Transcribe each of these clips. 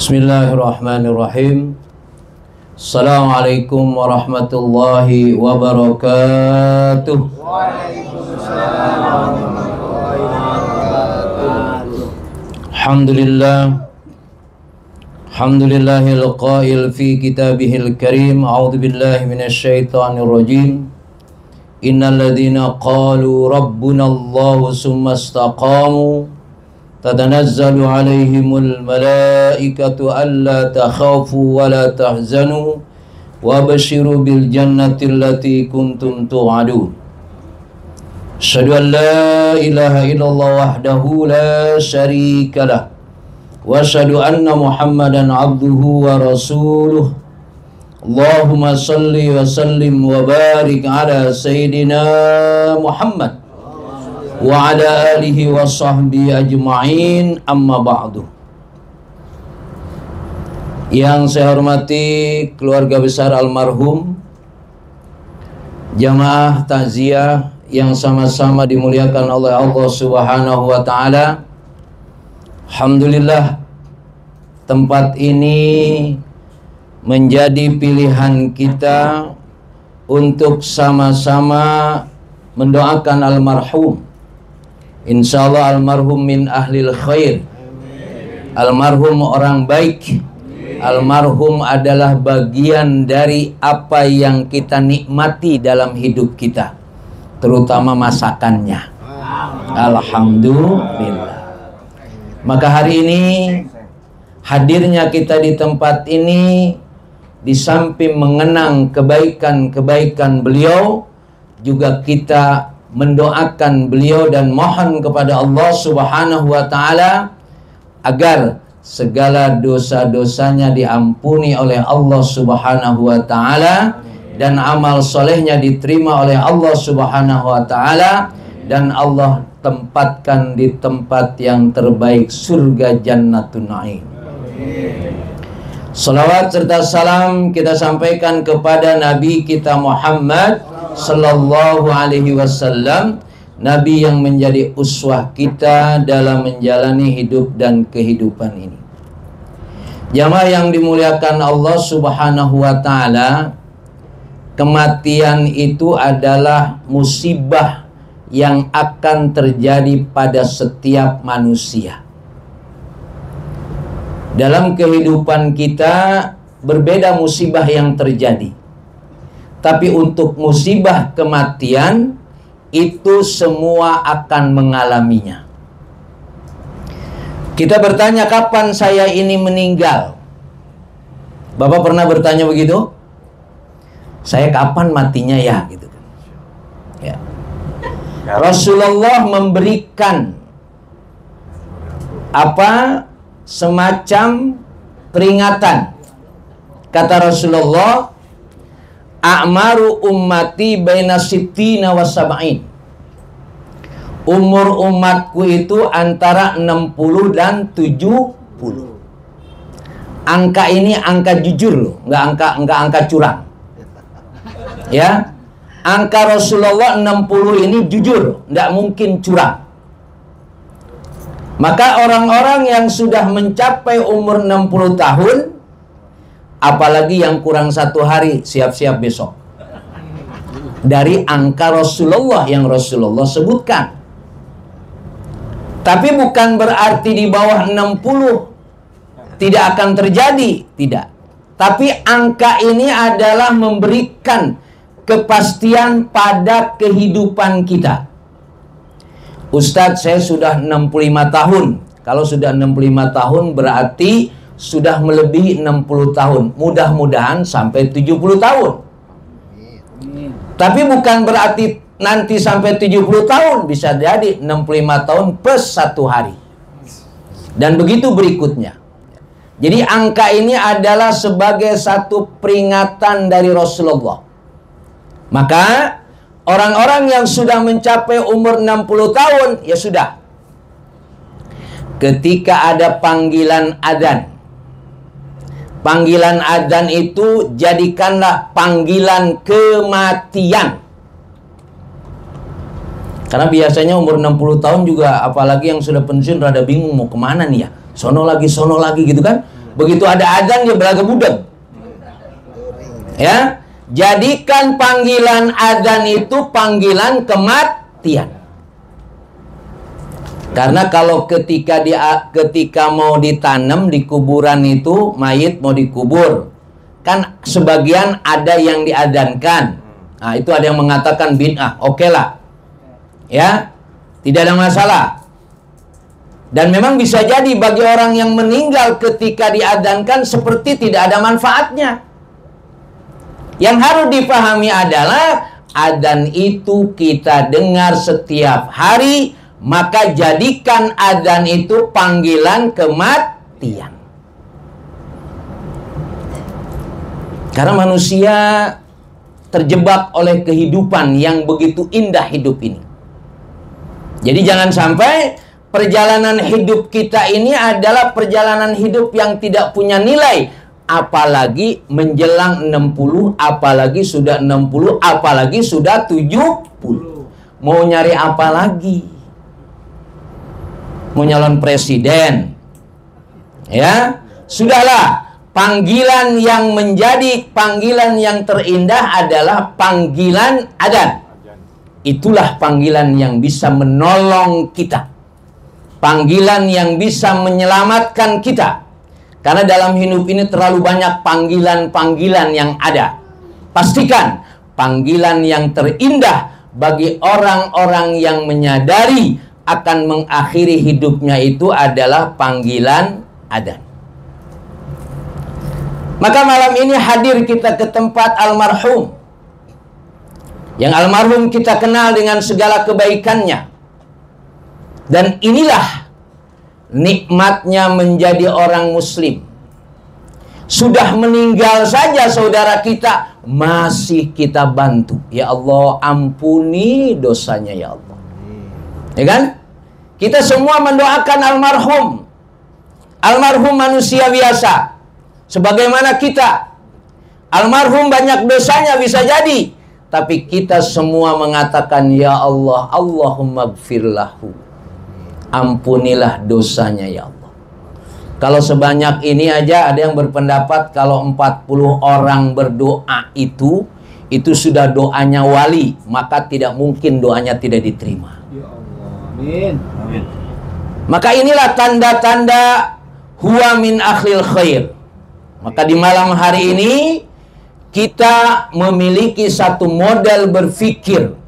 Bismillahirrahmanirrahim. Assalamualaikum warahmatullahi wabarakatuh. Waalaikumsalam warahmatullahi wabarakatuh. Alhamdulillahil qail fi kitabihil karim. A'udzu billahi minasyaitonir rajim. Innal ladzina qalu rabbunallahu tsumma istaqamu tatanazzalu alaihimul malaikatu alla takhafu wa la tahzanu wa basyiru bil jannati allati kuntum tu'adun. Asyhadu an la ilaha illallah wahdahu la syarika lah wa asyhadu anna Muhammadan abduhu wa rasuluh. Allahumma salli wa sallim wa barik ala sayyidina Muhammad wa ala alihi wa sahbihi ajma'in, amma ba'du. Yang saya hormati keluarga besar almarhum, jamaah takziah yang sama-sama dimuliakan oleh Allah Subhanahu wa taala. Alhamdulillah, tempat ini menjadi pilihan kita untuk sama-sama mendoakan almarhum. Insyaallah almarhum min ahlil khair. Almarhum orang baik. Almarhum adalah bagian dari apa yang kita nikmati dalam hidup kita, terutama masakannya. Alhamdulillah. Maka hari ini hadirnya kita di tempat ini, di samping mengenang kebaikan-kebaikan beliau, juga kita mendoakan beliau dan mohon kepada Allah Subhanahu wa taala agar segala dosa-dosanya diampuni oleh Allah Subhanahu wa taala dan amal solehnya diterima oleh Allah Subhanahu wa taala, dan Allah tempatkan di tempat yang terbaik, surga Jannatun Na'im. Salawat serta salam kita sampaikan kepada Nabi kita Muhammad sallallahu alaihi wasallam, Nabi yang menjadi uswah kita dalam menjalani hidup dan kehidupan ini. Jamaah yang dimuliakan Allah Subhanahu wa taala, kematian itu adalah musibah yang akan terjadi pada setiap manusia. Dalam kehidupan kita berbeda musibah yang terjadi, tapi untuk musibah kematian itu semua akan mengalaminya. Kita bertanya, kapan saya ini meninggal? Bapak pernah bertanya begitu? Saya kapan matinya ya? Gitu. Ya. Rasulullah memberikan semacam peringatan. Kata Rasulullah, a'maru ummati baina sittina wa sab'in. Umur umatku itu antara 60 dan 70. Angka ini angka jujur loh, enggak angka curang. Ya. Angka Rasulullah 60 ini jujur, enggak mungkin curang. Maka orang-orang yang sudah mencapai umur 60 tahun, apalagi yang kurang 1 hari, siap-siap besok. Dari angka Rasulullah yang Rasulullah sebutkan. Tapi bukan berarti di bawah 60 tidak akan terjadi, tidak. Tapi angka ini adalah memberikan kepastian pada kehidupan kita. Ustadz, saya sudah 65 tahun. Kalau sudah 65 tahun berarti sudah melebihi 60 tahun. Mudah-mudahan sampai 70 tahun. Tapi bukan berarti nanti sampai 70 tahun. Bisa jadi 65 tahun plus 1 hari. Dan begitu berikutnya. Jadi angka ini adalah sebagai satu peringatan dari Rasulullah. Maka orang-orang yang sudah mencapai umur 60 tahun, ya sudah. Ketika ada panggilan adzan, panggilan adzan itu jadikanlah panggilan kematian. Karena biasanya umur 60 tahun juga, apalagi yang sudah pensiun, rada bingung mau kemana nih ya. Sono lagi gitu kan. Begitu ada azan dia belaga budeg. Ya, jadikan panggilan azan itu panggilan kematian. Karena kalau ketika mau ditanam di kuburan itu mayit mau dikubur, kan sebagian ada yang diadzankan. Nah, itu ada yang mengatakan bid'ah. Oke lah. Ya, tidak ada masalah. Dan memang bisa jadi bagi orang yang meninggal ketika diadzankan seperti tidak ada manfaatnya. Yang harus dipahami adalah adzan itu kita dengar setiap hari, maka jadikan adzan itu panggilan kematian. Karena manusia terjebak oleh kehidupan yang begitu indah hidup ini. Jadi jangan sampai perjalanan hidup kita ini adalah perjalanan hidup yang tidak punya nilai. Apalagi menjelang 60, apalagi sudah 60, apalagi sudah 70. Mau nyari apa lagi? Mau nyalon presiden? Ya, sudahlah. Panggilan yang menjadi panggilan yang terindah adalah panggilan adzan. Itulah panggilan yang bisa menolong kita. Panggilan yang bisa menyelamatkan kita. Karena dalam hidup ini terlalu banyak panggilan-panggilan yang ada. Pastikan panggilan yang terindah bagi orang-orang yang menyadari akan mengakhiri hidupnya itu adalah panggilan adzan. Maka malam ini hadir kita ke tempat almarhum. Yang almarhum kita kenal dengan segala kebaikannya. Dan inilah nikmatnya menjadi orang muslim. Sudah meninggal saja saudara kita, masih kita bantu. Ya Allah, ampuni dosanya ya Allah. Ya kan? Kita semua mendoakan almarhum. Almarhum manusia biasa. Sebagaimana kita. Almarhum banyak dosanya bisa jadi. Tapi kita semua mengatakan, ya Allah, Allahumma gfirlahu. Ampunilah dosanya ya Allah. Kalau sebanyak ini aja ada yang berpendapat kalau 40 orang berdoa itu sudah doanya wali, maka tidak mungkin doanya tidak diterima. Ya Allah. Amin. Amin. Maka inilah tanda-tanda huwa min akhlil khair. Maka di malam hari ini kita memiliki satu model berpikir.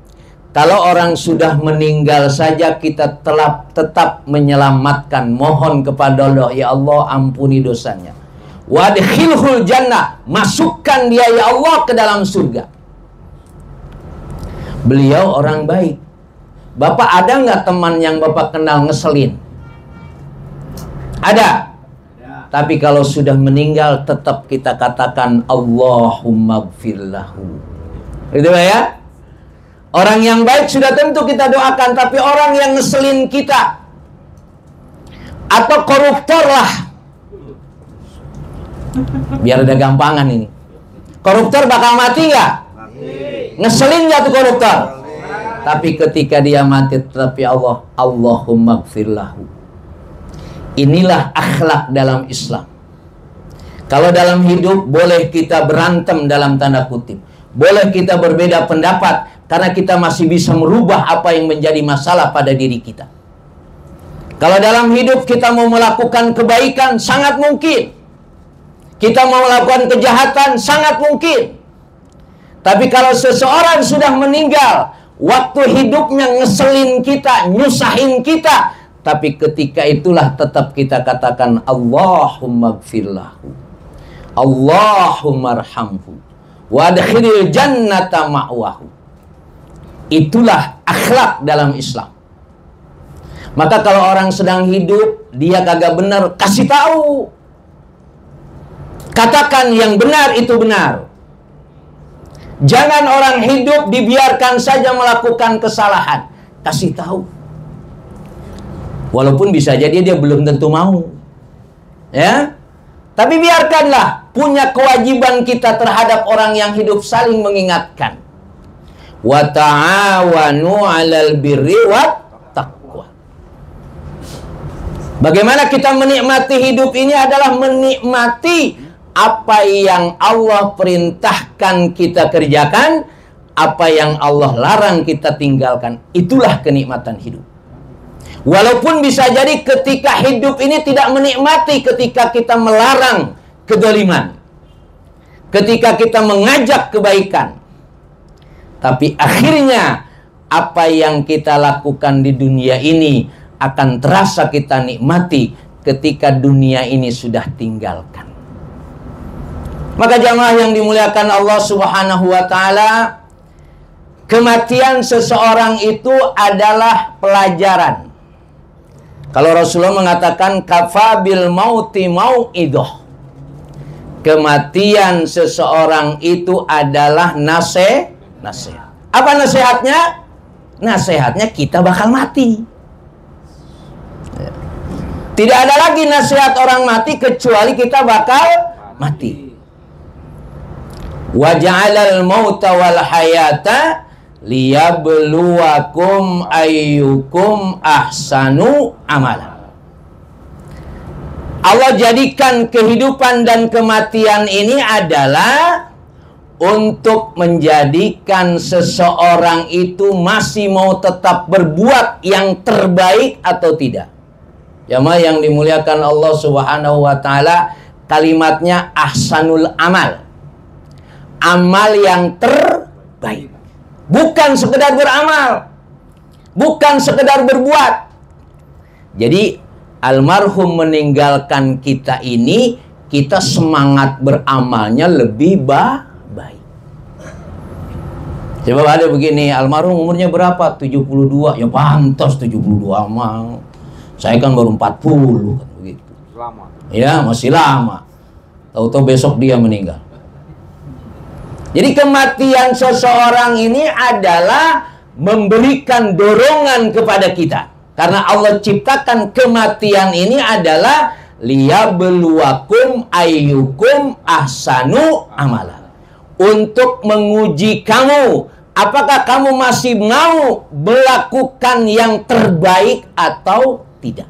Kalau orang sudah meninggal saja kita tetap menyelamatkan. Mohon kepada Allah, ya Allah ampuni dosanya. Wadkhilhul jannah, masukkan dia ya Allah ke dalam surga. Beliau orang baik. Bapak ada nggak teman yang Bapak kenal ngeselin? Ada. Tapi kalau sudah meninggal tetap kita katakan Allahumma gfirlahu. Itu ya. Orang yang baik sudah tentu kita doakan, tapi orang yang ngeselin kita atau koruptor lah. Biar ada gampangan ini. Koruptor bakal mati nggak? Ngeselin nggak tuh koruptor? Tapi ketika dia mati tetap ya Allah, Allahumma gfirlahu. Inilah akhlak dalam Islam. Kalau dalam hidup boleh kita berantem dalam tanda kutip. Boleh kita berbeda pendapat karena kita masih bisa merubah apa yang menjadi masalah pada diri kita. Kalau dalam hidup kita mau melakukan kebaikan sangat mungkin. Kita mau melakukan kejahatan sangat mungkin. Tapi kalau seseorang sudah meninggal, waktu hidupnya ngeselin kita, nyusahin kita, tapi ketika itulah tetap kita katakan Allahumma gfirlahu, Allahumma arhamhu, wadkhilil jannata ma'wahu. Itulah akhlak dalam Islam. Maka kalau orang sedang hidup, dia kagak benar, kasih tahu. Katakan yang benar itu benar. Jangan orang hidup dibiarkan saja melakukan kesalahan. Kasih tahu. Walaupun bisa jadi dia belum tentu mau. Ya. Tapi biarkanlah, punya kewajiban kita terhadap orang yang hidup saling mengingatkan. Wa ta'awanu 'alal birri wat taqwa. Bagaimana kita menikmati hidup ini adalah menikmati apa yang Allah perintahkan kita kerjakan, apa yang Allah larang kita tinggalkan. Itulah kenikmatan hidup. Walaupun bisa jadi ketika hidup ini tidak menikmati ketika kita melarang kedoliman, ketika kita mengajak kebaikan. Tapi akhirnya apa yang kita lakukan di dunia ini akan terasa kita nikmati ketika dunia ini sudah tinggalkan. Maka jamaah yang dimuliakan Allah Subhanahu wa taala, kematian seseorang itu adalah pelajaran. Kalau Rasulullah mengatakan kafabil mauti mau'idah. Kematian seseorang itu adalah nasihat. Apa nasihatnya? Nasihatnya kita bakal mati. Tidak ada lagi nasihat orang mati kecuali kita bakal mati. Wa ja'alal mauta wal hayata liyabluwakum ayyukum ahsanu amala. Allah jadikan kehidupan dan kematian ini adalah untuk menjadikan seseorang itu masih mau tetap berbuat yang terbaik atau tidak. Jamaah yang dimuliakan Allah Subhanahu wa taala, kalimatnya ahsanul amal. Amal yang terbaik. Bukan sekedar beramal, bukan sekedar berbuat. Jadi almarhum meninggalkan kita ini, kita semangat beramalnya lebih baik. Coba ada begini, almarhum umurnya berapa? 72. Ya pantas 72 amal. Saya kan baru 40 begitu. Lama. Ya, masih lama. Tahu-tahu besok dia meninggal. Jadi kematian seseorang ini adalah memberikan dorongan kepada kita. Karena Allah ciptakan kematian ini adalah liyabluwakum ayyukum ahsanu amala. Untuk menguji kamu, apakah kamu masih mau melakukan yang terbaik atau tidak.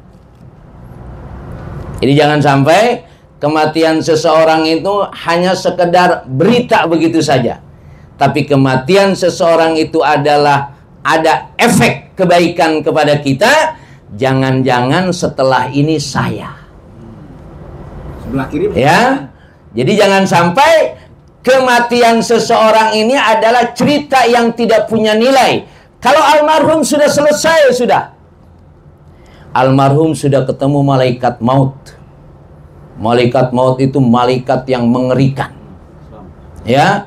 Jadi jangan sampai kematian seseorang itu hanya sekedar berita begitu saja. Tapi kematian seseorang itu adalah ada efek kebaikan kepada kita. Jangan-jangan setelah ini saya. Sebelah kiri. Ya. Jadi jangan sampai kematian seseorang ini adalah cerita yang tidak punya nilai. Kalau almarhum sudah selesai, sudah. Almarhum sudah ketemu malaikat maut. Malaikat maut itu malaikat yang mengerikan. Ya.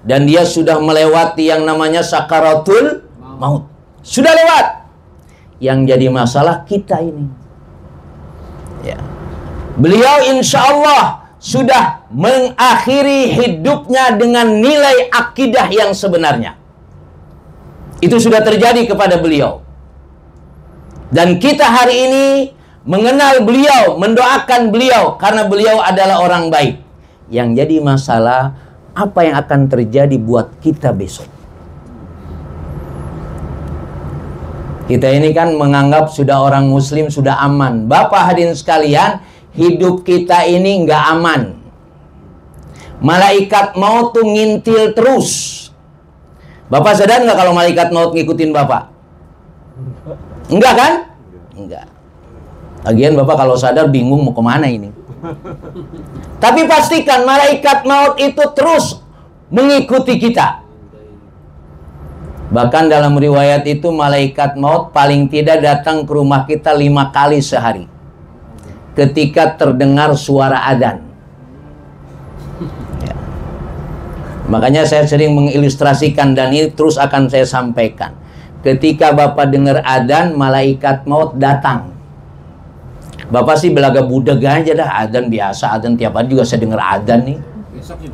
Dan dia sudah melewati yang namanya sakaratul maut. Sudah lewat. Yang jadi masalah kita ini. Ya. Beliau insya Allah sudah mengakhiri hidupnya dengan nilai akidah yang sebenarnya. Itu sudah terjadi kepada beliau. Dan kita hari ini mengenal beliau, mendoakan beliau karena beliau adalah orang baik. Yang jadi masalah, apa yang akan terjadi buat kita besok? Kita ini kan menganggap sudah orang muslim sudah aman. Bapak hadirin sekalian, hidup kita ini nggak aman. Malaikat maut tuh ngintil terus. Bapak sadar nggak kalau malaikat maut ngikutin Bapak? Enggak kan? Enggak. Lagian Bapak kalau sadar bingung mau kemana ini. Tapi pastikan malaikat maut itu terus mengikuti kita. Bahkan dalam riwayat itu malaikat maut paling tidak datang ke rumah kita 5 kali sehari. Ketika terdengar suara adzan. Ya. Makanya saya sering mengilustrasikan dan ini terus akan saya sampaikan. Ketika Bapak dengar adzan, malaikat maut datang. Bapak sih belaga budeg aja dah, adzan biasa, adzan tiap hari juga saya dengar adzan nih.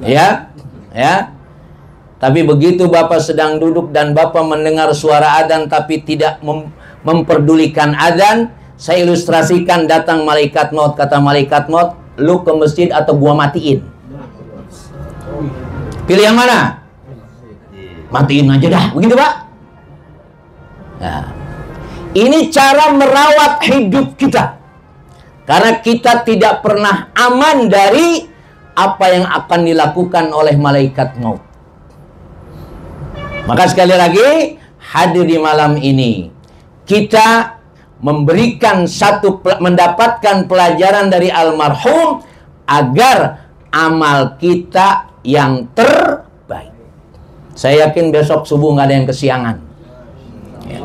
Ya, ya. Tapi begitu Bapak sedang duduk dan Bapak mendengar suara adzan tapi tidak memperdulikan adzan, saya ilustrasikan datang malaikat maut, kata malaikat maut, lu ke masjid atau gua matiin? Pilih yang mana? Matiin aja dah, begitu Pak? Nah, ini cara merawat hidup kita. Karena kita tidak pernah aman dari apa yang akan dilakukan oleh malaikat maut. Maka sekali lagi, hadir di malam ini, kita mendapatkan pelajaran dari almarhum agar amal kita yang terbaik. Saya yakin besok subuh nggak ada yang kesiangan. Ya.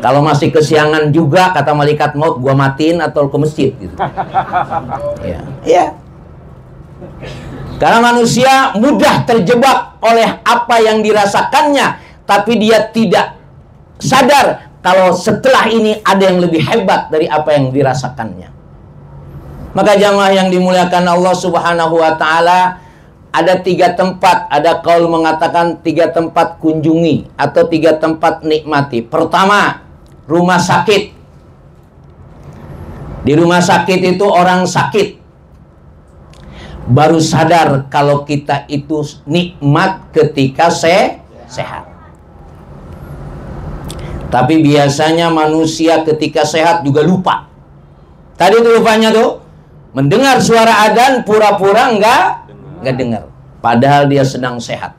Kalau masih kesiangan juga, kata malaikat maut, gua matiin atau ke masjid gitu. Ya. Ya. Karena manusia mudah terjebak oleh apa yang dirasakannya, tapi dia tidak sadar kalau setelah ini ada yang lebih hebat dari apa yang dirasakannya. Maka jamaah yang dimuliakan Allah Subhanahu wa ta'ala, ada 3 tempat, ada kaul mengatakan 3 tempat kunjungi atau 3 tempat nikmati. Pertama, rumah sakit. Di rumah sakit itu orang sakit baru sadar kalau kita itu nikmat ketika sehat. Tapi biasanya manusia ketika sehat juga lupa. Tadi itu lupanya tuh, mendengar suara adzan pura-pura enggak dengar. Padahal dia sedang sehat.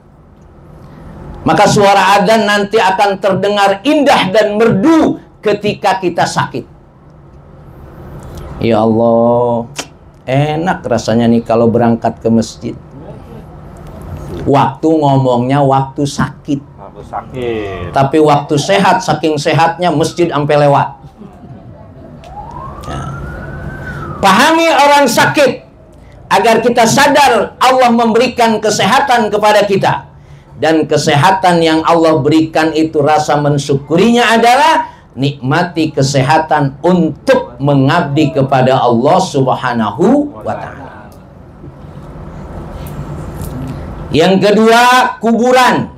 Maka suara adzan nanti akan terdengar indah dan merdu ketika kita sakit. Ya Allah, enak rasanya nih kalau berangkat ke masjid. Waktu ngomongnya waktu sakit. Tapi waktu sehat, saking sehatnya masjid sampai lewat. Nah. Pahami orang sakit agar kita sadar Allah memberikan kesehatan kepada kita. Dan kesehatan yang Allah berikan itu, rasa mensyukurinya adalah nikmati kesehatan untuk mengabdi kepada Allah Subhanahu wa ta'ala. Yang kedua, kuburan.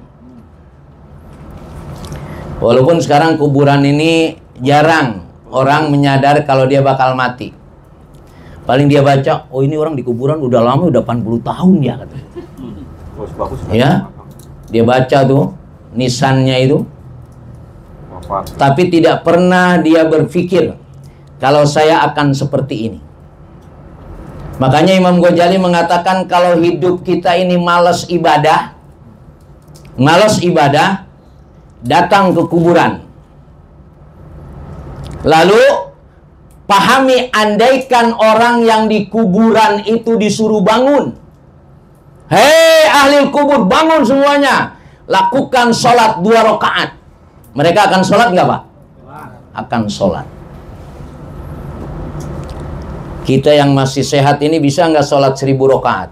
Walaupun sekarang kuburan ini jarang orang menyadar kalau dia bakal mati. Paling dia baca, oh ini orang di kuburan udah lama, udah 80 tahun ya katanya. Ya, dia baca tuh nisannya itu. Tapi tidak pernah dia berpikir kalau saya akan seperti ini. Makanya Imam Ghazali mengatakan kalau hidup kita ini malas ibadah, datang ke kuburan. Lalu pahami, andaikan orang yang di kuburan itu disuruh bangun. Hei ahli kubur, bangun semuanya. Lakukan sholat 2 rakaat. Mereka akan sholat nggak Pak? Akan sholat. Kita yang masih sehat ini bisa nggak sholat 1000 rakaat?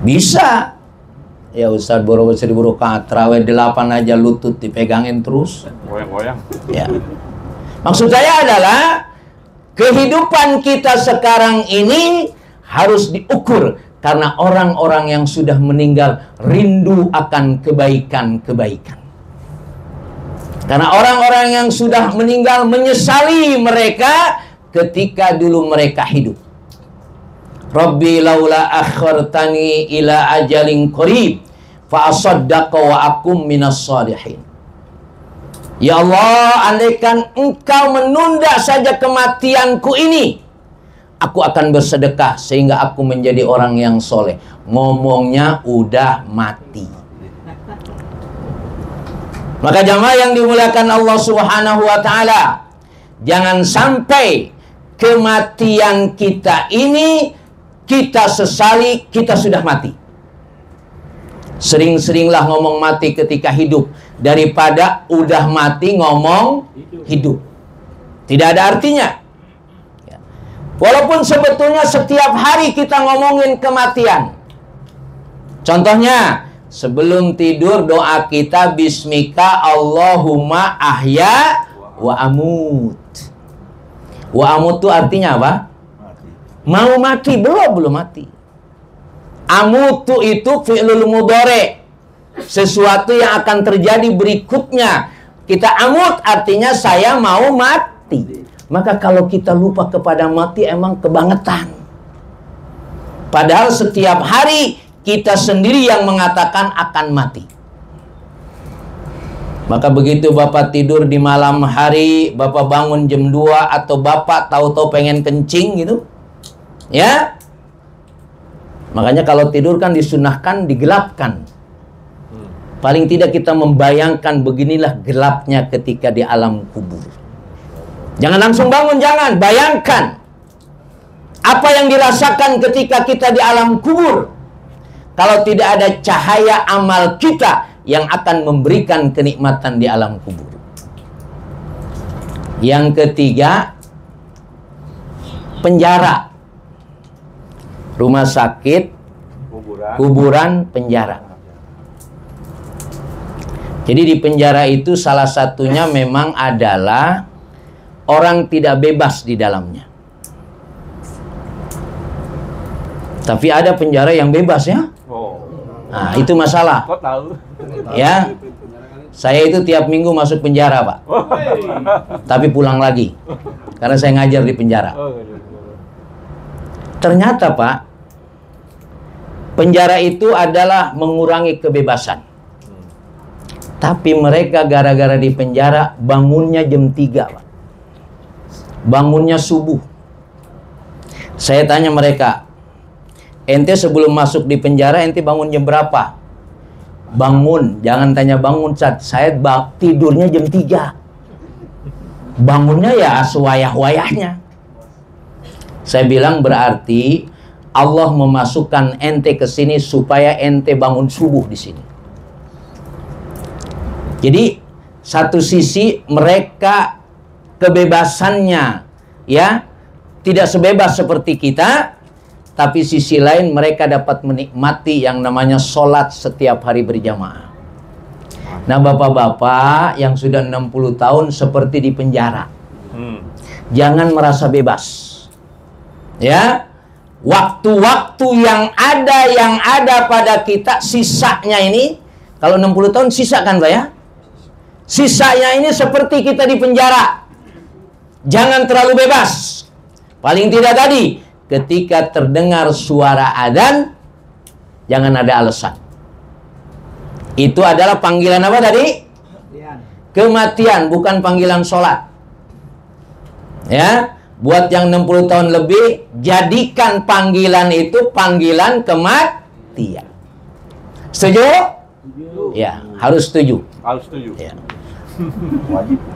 Bisa. Ya Ustadz, boro 1000 rakaat, tarawih 8 aja lutut dipegangin terus. Goyang-goyang. Ya. Maksud saya adalah kehidupan kita sekarang ini harus diukur karena orang-orang yang sudah meninggal rindu akan kebaikan-kebaikan. Karena orang-orang yang sudah meninggal menyesali mereka ketika dulu mereka hidup. Rabbi laula akhartani ila ajalin qarib fa asaddaqa wa akum minas shalihin. Ya Allah, andaikan Engkau menunda saja kematianku ini, aku akan bersedekah sehingga aku menjadi orang yang soleh. Ngomongnya udah mati. Maka jamaah yang dimuliakan Allah Subhanahu wa ta'ala, jangan sampai kematian kita ini kita sesali kita sudah mati. Sering-seringlah ngomong mati ketika hidup daripada udah mati ngomong hidup. Tidak ada artinya. Walaupun sebetulnya setiap hari kita ngomongin kematian. Contohnya, sebelum tidur doa kita bismika Allahumma ahya wa amut. Wa amut itu artinya apa? Mau mati, belum mati. Amutu itu fi'lul mudhari, sesuatu yang akan terjadi berikutnya. Kita amut artinya saya mau mati. Maka kalau kita lupa kepada mati emang kebangetan. Padahal setiap hari kita sendiri yang mengatakan akan mati. Maka begitu Bapak tidur di malam hari, Bapak bangun jam 2 atau Bapak tahu-tahu pengen kencing gitu. Ya. Makanya kalau tidur kan disunahkan digelapkan. Paling tidak kita membayangkan beginilah gelapnya ketika di alam kubur. Jangan langsung bangun, jangan. Bayangkan apa yang dirasakan ketika kita di alam kubur. Kalau tidak ada cahaya amal kita yang akan memberikan kenikmatan di alam kubur. Yang ketiga, penjara. Rumah sakit, kuburan, penjara. Jadi di penjara itu salah satunya memang adalah orang tidak bebas di dalamnya. Tapi ada penjara yang bebas ya. Nah, itu masalah. Kok tahu? Ya. Saya itu tiap minggu masuk penjara, Pak. Tapi pulang lagi. Karena saya ngajar di penjara. Ternyata, Pak, penjara itu adalah mengurangi kebebasan. Tapi mereka gara-gara di penjara bangunnya jam 3, Pak. Bangunnya subuh. Saya tanya mereka, ente sebelum masuk di penjara ente bangun jam berapa? Bangun, jangan tanya bangun, Cad. Saya tidurnya jam 3. Bangunnya ya sewayah-wayahnya. Saya bilang berarti Allah memasukkan ente ke sini supaya ente bangun subuh di sini. Jadi satu sisi mereka kebebasannya ya tidak sebebas seperti kita. Tapi sisi lain mereka dapat menikmati yang namanya sholat setiap hari berjamaah. Nah bapak-bapak yang sudah 60 tahun seperti di penjara. Jangan merasa bebas. Ya, waktu-waktu yang ada pada kita sisanya ini, kalau 60 tahun sisa kan Pak ya? Sisanya ini seperti kita di penjara. Jangan terlalu bebas. Paling tidak tadi, ketika terdengar suara adzan, jangan ada alasan. Itu adalah panggilan apa tadi? Kematian, bukan panggilan sholat. Ya, buat yang 60 tahun lebih, jadikan panggilan itu panggilan kematian. Setuju? Ya, harus setuju. Harus setuju. Ya.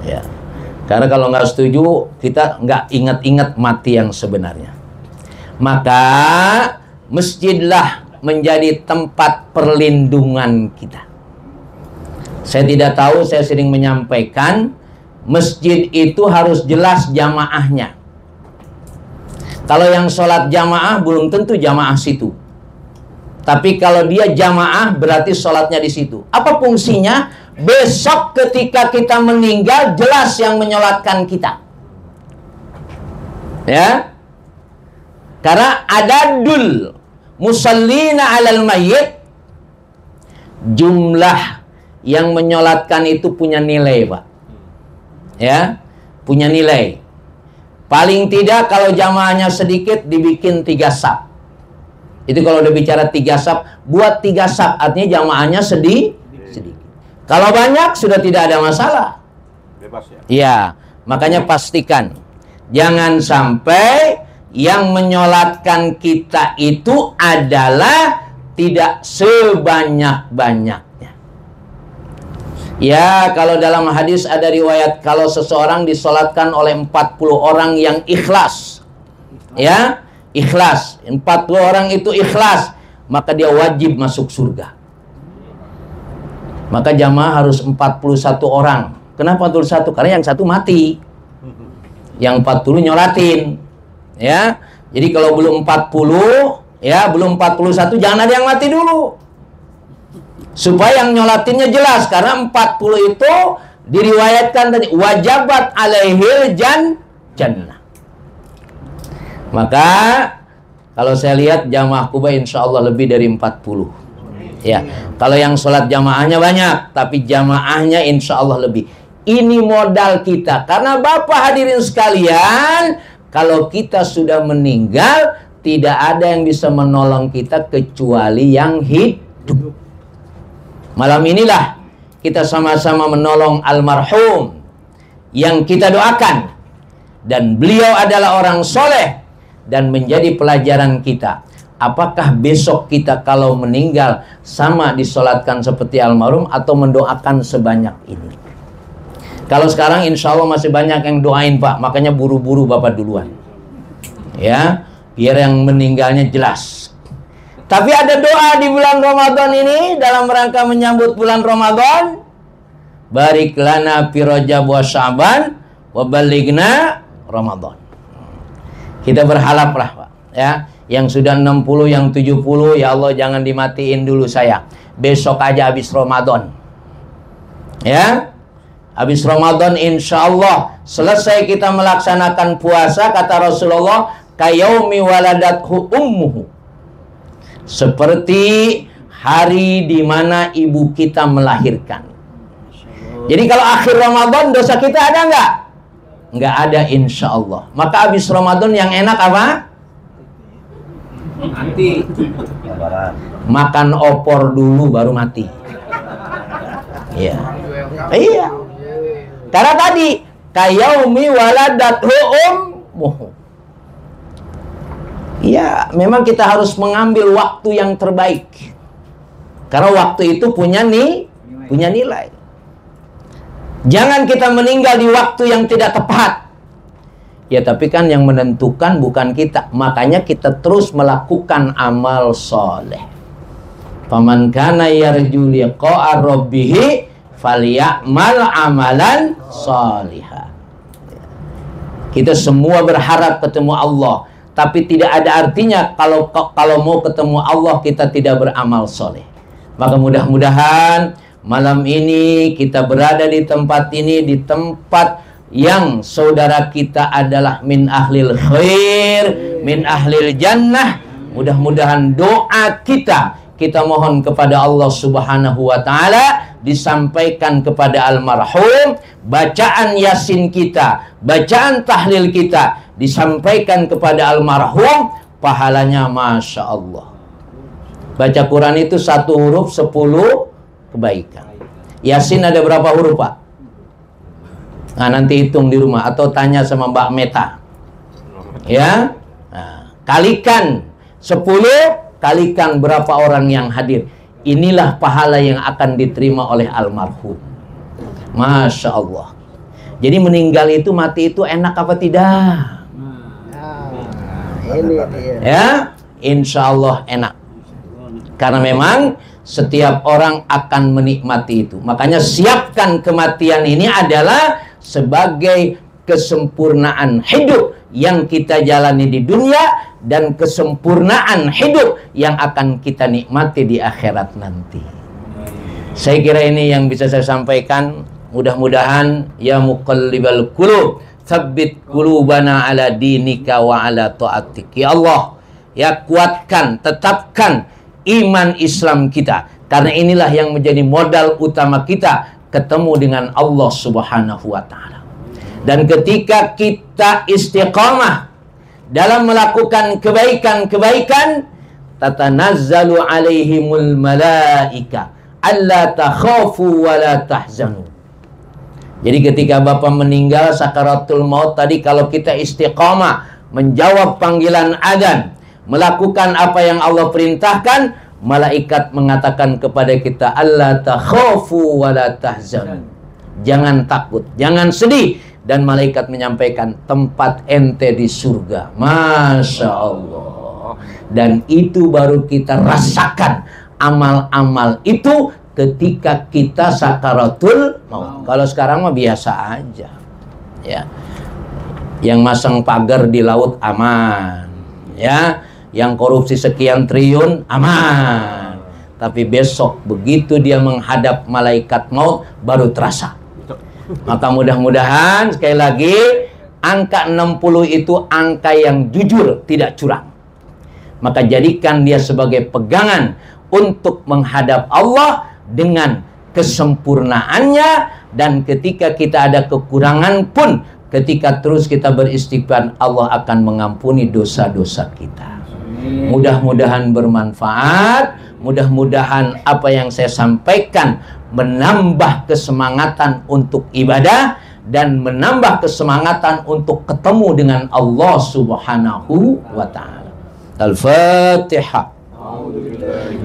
Ya. Karena kalau nggak setuju, kita nggak ingat-ingat mati yang sebenarnya. Maka masjidlah menjadi tempat perlindungan kita. Saya tidak tahu, saya sering menyampaikan masjid itu harus jelas jamaahnya. Kalau yang sholat jamaah belum tentu jamaah situ. Tapi kalau dia jamaah berarti sholatnya di situ. Apa fungsinya? Besok ketika kita meninggal jelas yang menyolatkan kita. Ya. Karena adadul musallina alal mayyit, jumlah yang menyolatkan itu punya nilai, Pak. Ya, punya nilai. Paling tidak kalau jamaahnya sedikit dibikin 3 saf. Itu kalau udah bicara 3 saf, buat 3 saf artinya jamaahnya sedikit. Kalau banyak sudah tidak ada masalah. Bebas ya. Ya, makanya pastikan jangan sampai yang menyolatkan kita itu adalah tidak sebanyak-banyaknya. Ya, kalau dalam hadis ada riwayat kalau seseorang disolatkan oleh 40 orang yang ikhlas. Ya, ikhlas. 40 orang itu ikhlas, maka dia wajib masuk surga. Maka jamaah harus 41 orang. Kenapa 41? Karena yang satu mati. Yang 40 nyolatin. Ya, jadi kalau belum 40, ya belum 41, jangan ada yang mati dulu. Supaya yang nyolatinnya jelas, karena 40 itu diriwayatkan tadi wajabat alaihil jannah. Maka kalau saya lihat jamaah Kuba insya Allah lebih dari 40. Ya, kalau yang sholat jamaahnya banyak, tapi jamaahnya insya Allah lebih. Ini modal kita, karena Bapak hadirin sekalian, kalau kita sudah meninggal, tidak ada yang bisa menolong kita kecuali yang hidup. Malam inilah kita sama-sama menolong almarhum yang kita doakan, dan beliau adalah orang soleh, dan menjadi pelajaran kita. Apakah besok kita kalau meninggal sama disolatkan seperti almarhum atau mendoakan sebanyak ini? Kalau sekarang insya Allah masih banyak yang doain Pak, makanya buru-buru Bapak duluan, ya, biar yang meninggalnya jelas. Tapi ada doa di bulan Ramadan ini dalam rangka menyambut bulan Ramadan. Barik lana fi Rajab wa Sya'ban wa balighna Ramadan. Kita berharaplah Pak, ya, yang sudah 60, yang 70, ya Allah jangan dimatiin dulu saya. Besok aja habis Ramadan. Ya. Habis Ramadan insya Allah selesai kita melaksanakan puasa, kata Rasulullah, kayaumi waladathu ummuhu. Seperti hari di mana ibu kita melahirkan. Jadi kalau akhir Ramadan dosa kita ada nggak? Nggak ada insya Allah. Maka habis Ramadan yang enak apa? Mati. Makan opor dulu baru mati. Iya. Iya. Karena tadi kayaumi waladathu ummuhu. Ya, memang kita harus mengambil waktu yang terbaik. Karena waktu itu punya nilai. Jangan kita meninggal di waktu yang tidak tepat. Ya, tapi kan yang menentukan bukan kita. Makanya kita terus melakukan amal soleh. Faman kana yarju liqa'a rabbih falyamal amalan sholiha. Kita semua berharap ketemu Allah. Tapi tidak ada artinya kalau mau ketemu Allah kita tidak beramal soleh. Maka mudah-mudahan malam ini kita berada di tempat ini, di tempat yang saudara kita adalah min ahlil khair, min ahlil jannah. Mudah-mudahan doa kita mohon kepada Allah Subhanahu wa Ta'ala disampaikan kepada almarhum, bacaan yasin kita, bacaan tahlil kita disampaikan kepada almarhum, pahalanya Masya Allah. Baca Quran itu 1 huruf 10 kebaikan. Yasin ada berapa huruf Pak? Nah, nanti hitung di rumah atau tanya sama Mbak Meta. Ya, nah, kalikan 10, kalikan berapa orang yang hadir. Inilah pahala yang akan diterima oleh almarhum. Masya Allah. Jadi meninggal itu, mati itu enak apa tidak? Ini dia. Ya, insya Allah enak. Karena memang setiap orang akan menikmati itu. Makanya siapkan kematian ini adalah sebagai kesempurnaan hidup yang kita jalani di dunia dan kesempurnaan hidup yang akan kita nikmati di akhirat nanti. Saya kira ini yang bisa saya sampaikan. Mudah-mudahan ya muqallibal qulub tsabbit qulubana ala dinika wa ala ta'atik. Ya Allah, ya kuatkan, tetapkan iman Islam kita. Karena inilah yang menjadi modal utama kita ketemu dengan Allah Subhanahu wa Ta'ala. Dan ketika kita istiqamah dalam melakukan kebaikan-kebaikan, tatanazzalu alaihimul malaika alla takhafu wa la tahzanu. Jadi ketika Bapak meninggal sakaratul maut tadi, kalau kita istiqamah menjawab panggilan adzan, melakukan apa yang Allah perintahkan, malaikat mengatakan kepada kita, alla takhafu wa la tahzanu. Jangan takut, jangan sedih. Dan malaikat menyampaikan, tempat ente di surga. Masya Allah. Dan itu baru kita rasakan amal-amal itu ketika kita sakaratul maut. Kalau sekarang mah biasa aja. Ya. Yang masang pagar di laut aman. Ya. Yang korupsi sekian triliun aman. Tapi besok begitu dia menghadap malaikat maut baru terasa. Maka mudah-mudahan sekali lagi angka 60 itu angka yang jujur, tidak curang. Maka jadikan dia sebagai pegangan untuk menghadap Allah dengan kesempurnaannya. Dan ketika kita ada kekurangan pun, ketika terus kita beristighfar, Allah akan mengampuni dosa-dosa kita. Mudah-mudahan bermanfaat. Mudah-mudahan apa yang saya sampaikan menambah kesemangatan untuk ibadah dan menambah kesemangatan untuk ketemu dengan Allah Subhanahu wa taala. Al-Fatihah.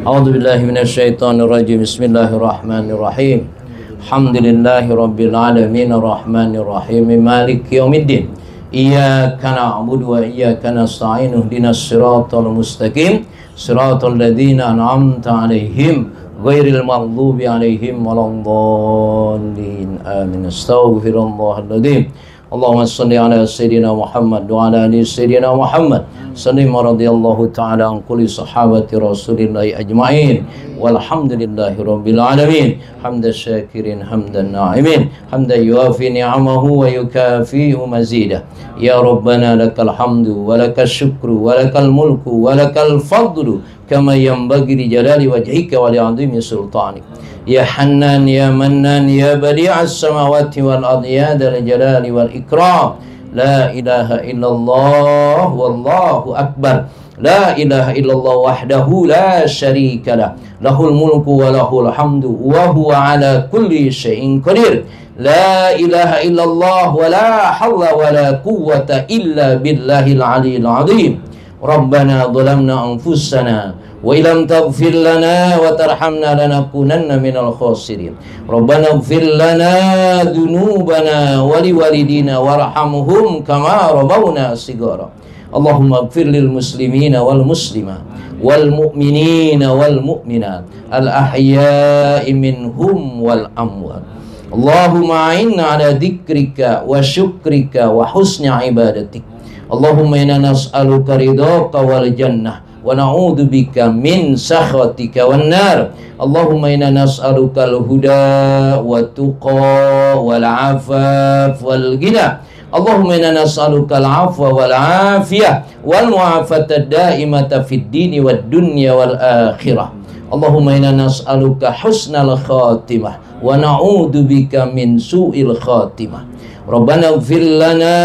A'udzubillahi minasyaitonir rajim. Bismillahirrahmanirrahim. Alhamdulillahirabbil alamin arrahmanir rahim maliki yaumiddin. Iyyaka na'budu wa iyyaka nasta'in ihdinas siratal mustaqim siratal ladzina an'amta 'alaihim ghairil maghdubi 'alaihim waladdallin. Amin. Astaghfirullahaladzim. Allahumma salli ala Sayyidina Muhammad wa ala ali Sayyidina Muhammad. Sallim radhiyallahu ta'ala an kulli sahabati Rasulillahi ajma'in. Walhamdulillahi rabbil alamin. Hamdan syakirin hamdan na'imin. Hamdan yuafi ni'amahu wa yukafi'u mazidah. Ya Rabbana lakal hamdu wa lakal syukru wa lakal mulku wa lakal fadlu kama yanbaghi li jalali wajhika wa li 'azimi sultanik. Ya Hannan ya Mannan ya Badi'as samawati wal ardi ya dzal jalali wal ikram. La ilaha illallah wallahu akbar. La ilaha illallah wahdahu la syarika lah. Lahul mulku wa lahul hamdu wa huwa ala kulli syai'in qadir. La ilaha illallah wa la hawla wa la quwwata illa billahil aliyyil azim. Rabbana zalamna anfusana wa illam taghfir lana wa tarhamna lanakunanna minal khasirin. Rabbana ighfir lana dzunubana wa liwalidina warhamhum kama rabbawna shighara. Allahumma ighfir lil muslimina wal muslimat wal mu'minina wal mu'minat al ahya'i minhum wal amwat. Allahumma a'inna ala dzikrika wa syukrika wa husni ibadatik. Allahumma inna nas'aluka ridhaka wal jannah wa na'udzu bika min sakhatika wan nar. Allahumma inna nas'aluka al-huda wa tuqa wal afaf wal ghina. Allahumma inna nas'aluka al-'afwa wal 'afiyah wal mu'afata ad-da'imata fid dini wad dunya wal akhirah. Allahumma inna nas'aluka husnal khatimah wa na'udzu bika min su'il khatimah. Rabbana ighfir lana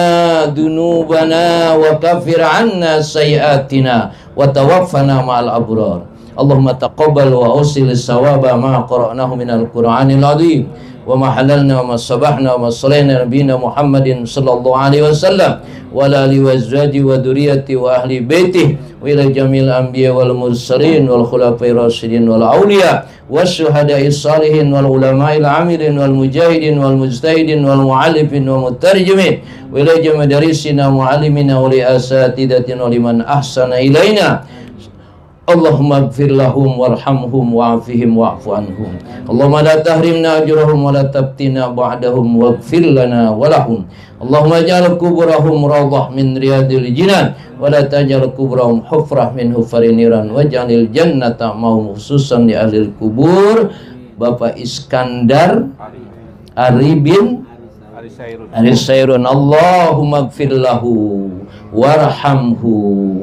dzunubana wa kaffir 'anna sayyi'atina wa tawaffana ma'al abrar. Allahumma taqabbal wa awsil as-sawaba ma qara'nahu minal Qur'anil 'azim wa ma halalna wa ma sabahna wa ma sallayna nabiyina Muhammadin sallallahu alaihi wasallam wa ala alihi wa azwaji wa dzurriyyati wa ahli baitihi wa ila jamil anbiya wal mursalin wal khulafai rasyidin wal auliya wasyuhada'i salihin wal ulama'il amilin wal mujahidin wal mujtahidin wal mu'allifin wal mutarjimin wa ila jamadarisina mu'allimina wa li asatidatina wa liman ahsana ilaina. Allahumma ighfir lahum warhamhum wa'afihim wa'fu anhum. Allahumma la tahrimna ajrahum wa la tabtina ba'dahum waghfir lana wa lahum. Allahumma ij'al kuburahum rawdah min riyadil jinan wa la taj'al kuburahum hufrah min hufarin niran waj'alil jannata ma'hum khususan li ahlil kubur. Bapak Iskandar Ari bin Arisairun. Allahumma ighfir lahu warhamhu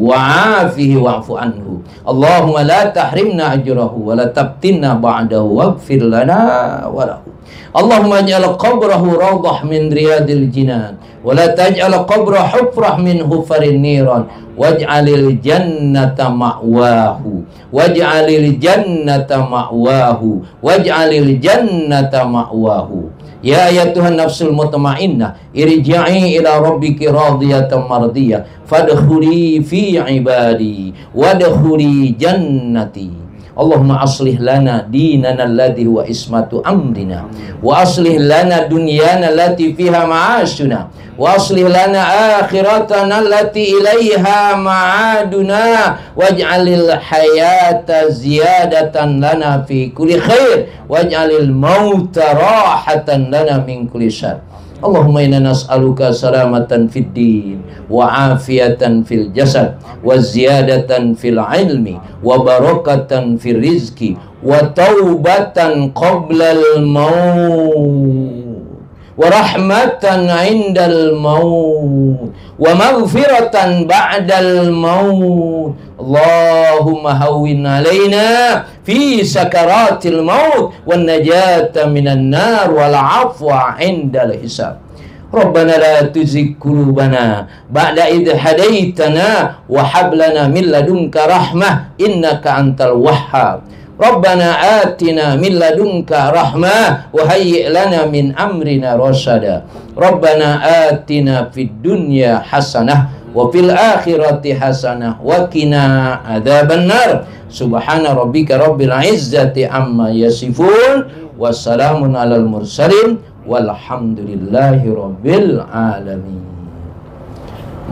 wa'afihi wa'fu anhu. Allahumma la tahrimna ajrahu wa la tabtinna ba'dahu waghfir lana wa lahu. Allahumma ij'al qabrahu rawdah min riyadil jinan wa la taj'al qabra hufrah min hufarin niran waj'alil jannata ma'wahu waj'alil jannata ma'wahu waj'alil jannata ma'wahu. Ya ayatuhan nafsul mutmainnah irji'i ila rabbiki radiyatan mardiyah fadkhuli fi ibadi wadkhuli jannati. Allahumma aslih lana dinana alladhi huwa ismatu amrina wa aslih lana dunyana allati fiha ma'ashuna wa aslih lana akhiratana allati ilaiha ma'aduna waj'alil hayata ziyadatan lana fi kulli khair waj'alil mauta rahatan lana min kulli syarr. Allahumma inna nas'aluka salamatan fid din wa afiyatan fil jasad wa ziyadatan fil ilmi wa barakatan fil rizki wa taubatan qablal maut wa rahmatan 'indal maut wa maghfiratan ba'dal maut. Allahumma hawwin alaina fi sakaratil maut wan najata minan nar wal afwa 'indal hisab. Rabbana la tuzigh qulubana ba'da idh hadaitana wa hab lana min ladunka rahmah innaka antal wahhab. Rabbana atina min ladunka rahmah wa hayyi' lana min amrina rasyada. Rabbana atina fid dunya hasanah wa fil akhirati hasanah wa qina adzabannar. Subhana rabbika rabbil izzati amma yasifun wassalamun alal mursalin walhamdulillahi rabbil alamin.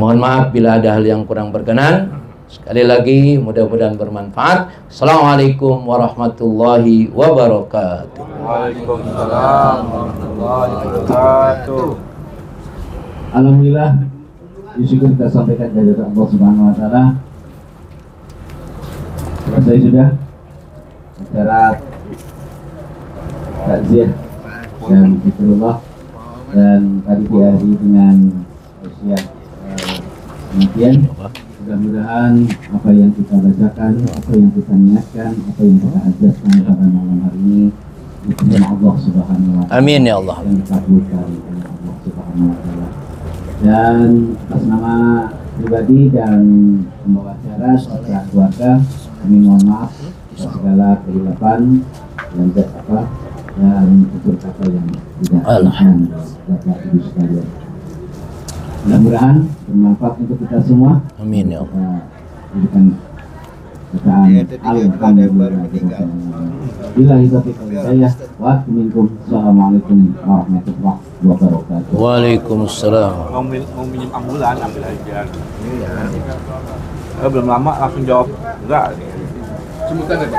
Mohon maaf bila ada hal yang kurang berkenan. Sekali lagi mudah-mudahan bermanfaat. Assalamualaikum warahmatullahi wabarakatuh. Waalaikumsalam warahmatullahi wabarakatuh. Alhamdulillah, syukur kita sampaikan dari Allah Subhanahu wa taala. Selesai sudah acara takziah dan zikrullah, dan tadi diakhiri dengan usia kematian. Mudah-mudahan apa yang kita bacakan, apa yang kita niatkan, apa yang kita ajarkan pada malam hari ini diterima Allah Subhanahu wa taala. Amin ya Allah. Dan dikabulkan oleh Allah Subhanahu wa taala. Dan atas nama pribadi dan pembawa acara serta keluarga, kami mohon maaf atas segala kehilapan dan tutur kata yang tidak Bapak Ibu sekalian. Mudah-mudahan bermanfaat untuk kita semua. Amin ya Allah. Berikan bacaan alhamdulillah. Billahi taufiq wal hidayah. Wa minkum. Assalamualaikum warahmatullahi wabarakatuh. Waalaikumsalam. Mau minjem ambulan, ambil aja. Belum lama langsung jawab enggak. Sebutan apa?